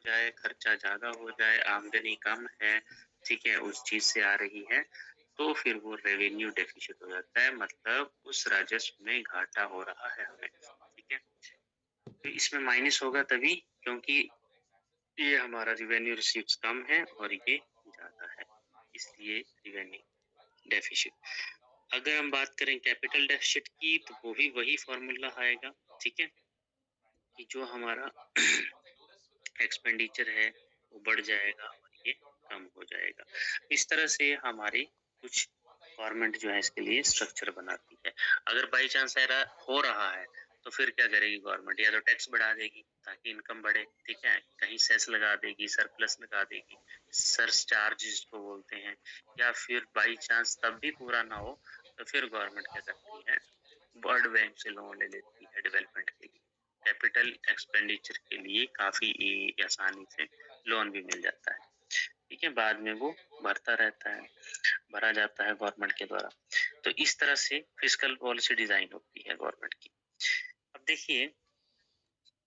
जाए, खर्चा ज़्यादा हो जाए, आमदनी कम है, ठीक है, उस चीज़ से आ रही है, तो फिर वो रेवेन्यू डेफ़िसिट हो जाता है, मतलब उस राजस्व में घाटा हो रहा है हमें, ठीक है। तो इसमें माइनस होगा तभी क्योंकि ये हमारा रिवेन्यू रिसीव्स कम है और ये ज़्यादा है, इसलिए रिवेन्यू डेफ़िसिट। अगर हम बात करें कैपिटल डेफ़िसिट की तो वो भी वही फ़ॉर्मूला आएगा, ठीक है, कि जो हमारा एक्सपेंडिचर है वो बढ़ जाएगा और ये कम हो जाएगा। इस तरह से हमारी कुछ गवर्नमेंट जो है इसके लिए स्ट्रक्चर बनाती है। अगर बाई चांस ऐसा हो रहा है तो फिर क्या करेगी गवर्नमेंट, या तो टैक्स बढ़ा देगी ताकि इनकम बढ़े, ठीक है, कहीं सेस लगा देगी, सरप्लस लगा देगी, सरचार्ज जिसको बोलते हैं, या फिर बाई चांस तब भी पूरा ना हो तो फिर गवर्नमेंट क्या करती है, वर्ल्ड बैंक से लोन ले लेती है डेवलपमेंट के लिए। कैपिटल एक्सपेंडिचर के लिए काफ़ी आसानी से लोन भी मिल जाता है, ठीक है, बाद में वो भरता रहता है, भरा जाता है गवर्नमेंट के द्वारा। तो इस तरह से फिस्कल पॉलिसी डिज़ाइन होती है गवर्नमेंट की। अब देखिए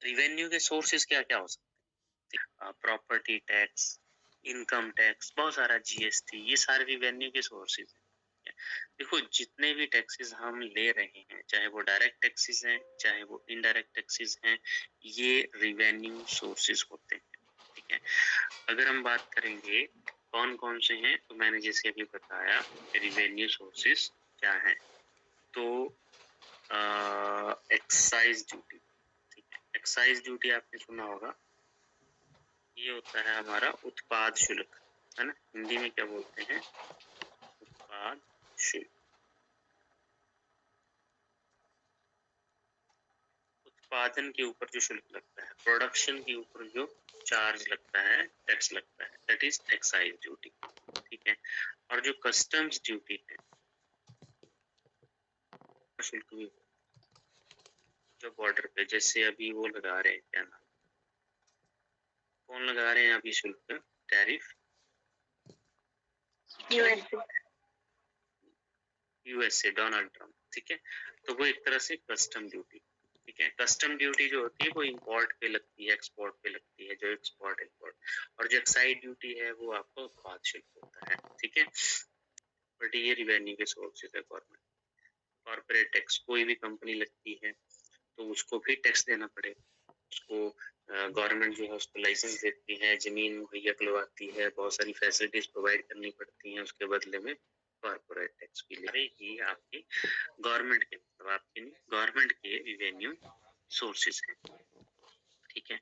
रिवेन्यू के सोर्सेज़ क्या-क्या हो सकते हैं? प्रॉपर्टी टैक्स, इनकम टैक्स, बहुत सारा जीएसटी, ये सारे रिवेन्यू के सोर्सेज़ हैं। देखो जितने भी टैक्सेस हम ले रहे हैं, चाहे वो डायरेक्ट टैक्सेस हैं, चाहे वो इनडायरेक्ट टैक्सेस हैं, ये रिवेन्यू सोर्सेज़ होते हैं, ठीक है। अगर हम बात करेंगे कौन-कौन से हैं, तो मैंने जैसे अभी बताया रिवेन्यू सोर्सेज़ क्या हैं, तो एक्साइज़ ड्यूटी, ठीक है। एक्साइज़ ड्यूटी आपने सुना होगा, ये होता है हमारा उत्पाद शुल्क, है ना? हिंदी में क्या बोलते हैं? उत्पाद शुल्क। उत्पादन के ऊपर जो शुल्क लगता है, प्रोडक्शन के ऊपर जो चार्ज लगता है, टैक्स लगता है, दैट इज एक्साइज ड्यूटी, ठीक है। और जो कस्टम्स ड्यूटी है, शुल्क भी जो बॉर्डर पे जैसे अभी वो लगा रहे हैं, क्या नाम, कौन लगा रहे हैं अभी शुल्क, टैरिफ, यूएसए, डोनाल्ड ट्रम्प, ठीक है। तो वो एक तरह से कस्टम ड्यूटी, ठीक है। कस्टम ड्यूटी जो होती है वो इंपोर्ट पे लगती है, एक्सपोर्ट पे लगती है, जो एक्सपोर्ट इंपोर्ट, और जो एक्साइज ड्यूटी है वो आपका उत्पाद शुल्क होता है, ठीक है। बट ये रिवेन्यू के सोर्सेज है गवर्नमेंट। कॉर्पोरेट टैक्स, कोई भी कंपनी लगती है तो उसको भी टैक्स देना पड़ेगा, उसको गवर्नमेंट जो है उसको लाइसेंस देती है, जमीन मुहैया करवाती है, बहुत सारी फैसिलिटीज प्रोवाइड करनी पड़ती हैं, उसके बदले में कॉर्पोरेट टैक्स भी ले ही आपकी गवर्नमेंट के, मतलब आपके नहीं, गवर्नमेंट के रिवेन्यू सोर्सेज हैं, ठीक है।